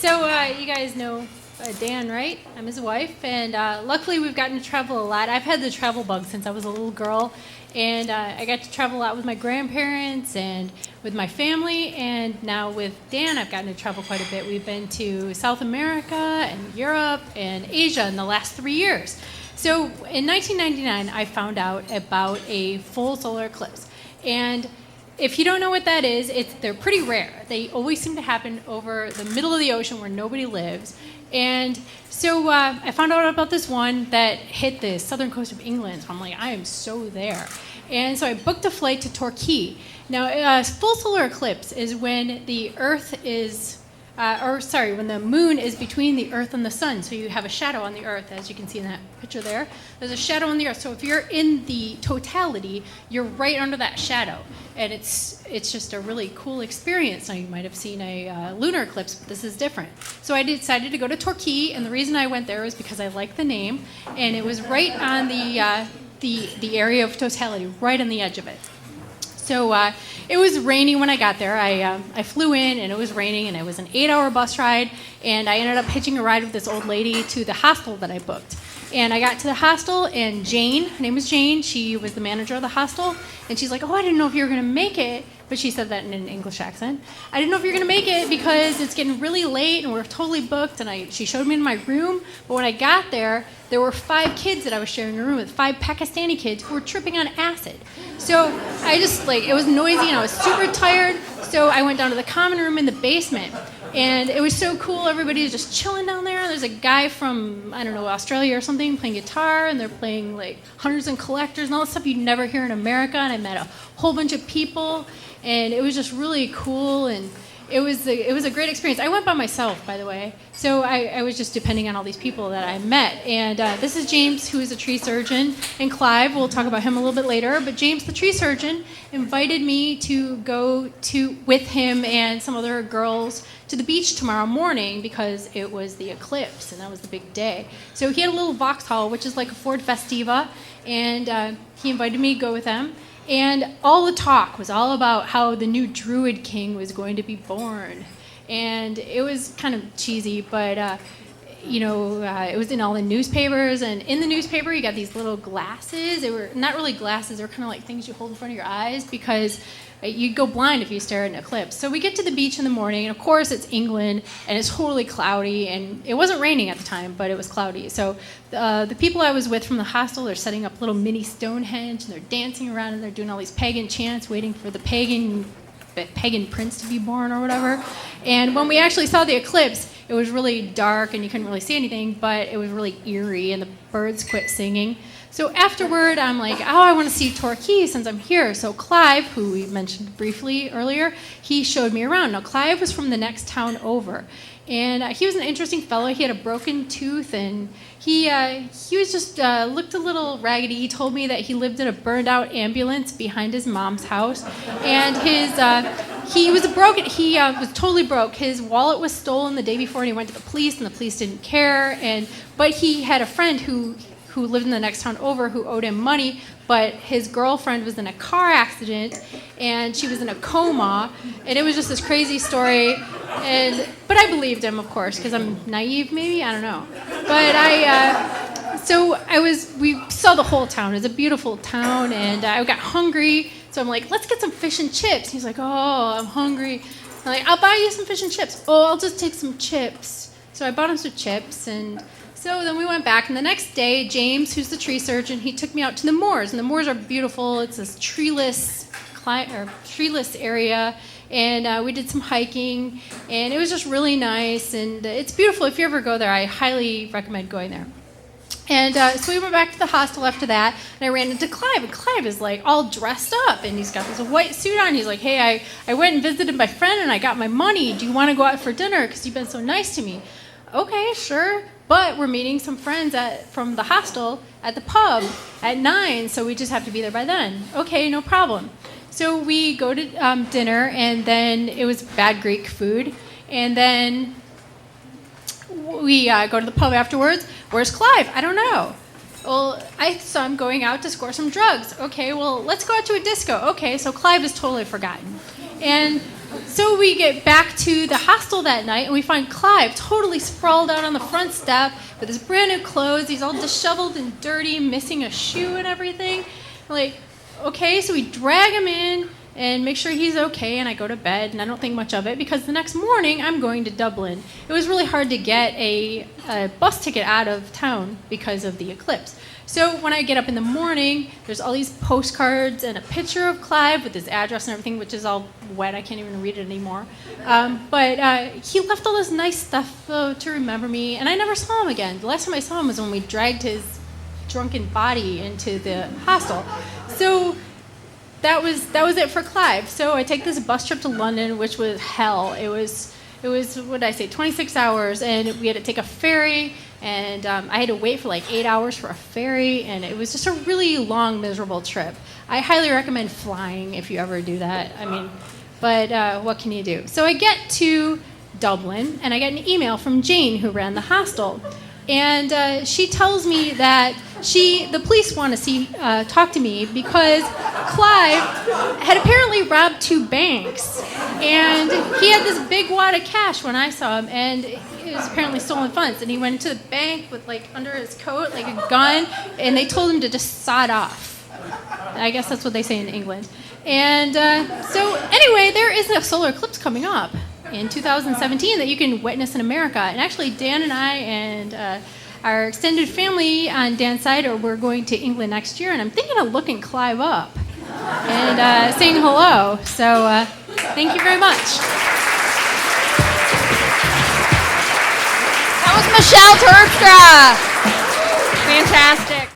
So you guys know Dan, right? I'm his wife, and luckily we've gotten to travel a lot. I've had the travel bug since I was a little girl, and I got to travel a lot with my grandparents and with my family, and now with Dan, I've gotten to travel quite a bit. We've been to South America and Europe and Asia in the last 3 years. So in 1999, I found out about a full solar eclipse, and if you don't know what that is, they're pretty rare. They always seem to happen over the middle of the ocean where nobody lives. And so I found out about this one that hit the southern coast of England. So I'm like, I am so there. And so I booked a flight to Torquay. Now, a full solar eclipse is when the Earth is, when the moon is between the Earth and the sun. So you have a shadow on the Earth, as you can see in that picture there. There's a shadow on the Earth. So if you're in the totality, you're right under that shadow. And it's just a really cool experience. Now, you might have seen a lunar eclipse, but this is different. So I decided to go to Torquay, and the reason I went there was because I liked the name, and it was right on the area of totality, right on the edge of it. So it was raining when I got there. I flew in, and it was raining, and it was an 8-hour bus ride, and I ended up hitching a ride with this old lady to the hostel that I booked. And I got to the hostel, and Jane, her name was Jane, she was the manager of the hostel, and she's like, oh, I didn't know if you were going to make it, but she said that in an English accent. I didn't know if you were going to make it because it's getting really late, and we're totally booked, and she showed me in my room, but when I got there, there were 5 kids that I was sharing a room with, 5 Pakistani kids who were tripping on acid. So I just, it was noisy, and I was super tired, so I went down to the common room in the basement. And it was so cool. Everybody was just chilling down there. There's a guy from, I don't know, Australia or something playing guitar, and they're playing Hunters and Collectors and all that stuff you'd never hear in America. And I met a whole bunch of people, and it was just really cool. And it was a great experience. I went by myself, by the way. So I was just depending on all these people that I met. And this is James, who is a tree surgeon, and Clive. We'll talk about him a little bit later. But James, the tree surgeon, invited me to go with him and some other girls to the beach tomorrow morning because it was the eclipse, and that was the big day. So he had a little Vauxhall, which is like a Ford Festiva, and he invited me to go with them. And all the talk was all about how the new Druid King was going to be born. And it was kind of cheesy, but, it was in all the newspapers. And in the newspaper, you got these little glasses. They were not really glasses. They were kind of like things you hold in front of your eyes because you'd go blind if you stare at an eclipse. So we get to the beach in the morning, and of course it's England, and it's totally cloudy, and it wasn't raining at the time, but it was cloudy. So the people I was with from the hostel, they're setting up little mini Stonehenge, and they're dancing around, and they're doing all these pagan chants, waiting for the pagan prince to be born or whatever. And when we actually saw the eclipse, it was really dark, and you couldn't really see anything, but it was really eerie, and the birds quit singing. So afterward, I'm like, I want to see Torquay since I'm here. So Clive, who we mentioned briefly earlier, he showed me around. Now, Clive was from the next town over. And he was an interesting fellow. He had a broken tooth, and he was just looked a little raggedy. He told me that he lived in a burned-out ambulance behind his mom's house. And he was totally broke. His wallet was stolen the day before, and he went to the police, and the police didn't care. But he had a friend who lived in the next town over who owed him money, but his girlfriend was in a car accident, and she was in a coma, and it was just this crazy story. But I believed him, of course, because I'm naive, maybe? I don't know. But we saw the whole town. It was a beautiful town, and I got hungry, so I'm like, let's get some fish and chips. He's like, oh, I'm hungry. I'm like, I'll buy you some fish and chips. Oh, I'll just take some chips. So I bought him some chips, and so then we went back, and the next day, James, who's the tree surgeon, he took me out to the moors, and the moors are beautiful. It's this treeless area, and we did some hiking, and it was just really nice, and it's beautiful. If you ever go there, I highly recommend going there. And so we went back to the hostel after that, and I ran into Clive, and Clive is all dressed up, and he's got this white suit on. He's like, hey, I went and visited my friend, and I got my money. Do you want to go out for dinner because you've been so nice to me? Okay, sure. But we're meeting some friends from the hostel at the pub at 9, so we just have to be there by then. Okay, no problem. So we go to dinner, and then it was bad Greek food. And then we go to the pub afterwards. Where's Clive? I don't know. Well, I saw him going out to score some drugs. Okay, well, let's go out to a disco. Okay, so Clive is totally forgotten. And So we get back to the hostel that night, and we find Clive totally sprawled out on the front step with his brand new clothes. He's all disheveled and dirty, missing a shoe and everything. Like, okay, so we drag him in and make sure he's okay, and I go to bed, and I don't think much of it because the next morning I'm going to Dublin. It was really hard to get a bus ticket out of town because of the eclipse. So when I get up in the morning, there's all these postcards and a picture of Clive with his address and everything, which is all wet. I can't even read it anymore. But he left all this nice stuff to remember me, and I never saw him again. The last time I saw him was when we dragged his drunken body into the hostel. So that was it for Clive. So I take this bus trip to London, which was hell. It was what did I say, 26 hours, and we had to take a ferry, and I had to wait for like 8 hours for a ferry, and it was just a really long, miserable trip. I highly recommend flying if you ever do that. I mean, but what can you do? So I get to Dublin, and I get an email from Jane, who ran the hostel. And she tells me that the police want to talk to me because Clive had apparently robbed 2 banks, and he had this big wad of cash when I saw him, and it was apparently stolen funds. And he went into the bank with like under his coat like a gun, and they told him to just sod off. I guess that's what they say in England. And so anyway, there is a solar eclipse coming up in 2017 that you can witness in America. And actually, Dan and I and our extended family on Dan's side, we're going to England next year, and I'm thinking of looking Clive up and saying hello. So thank you very much. That was Michele Terpstra. Fantastic.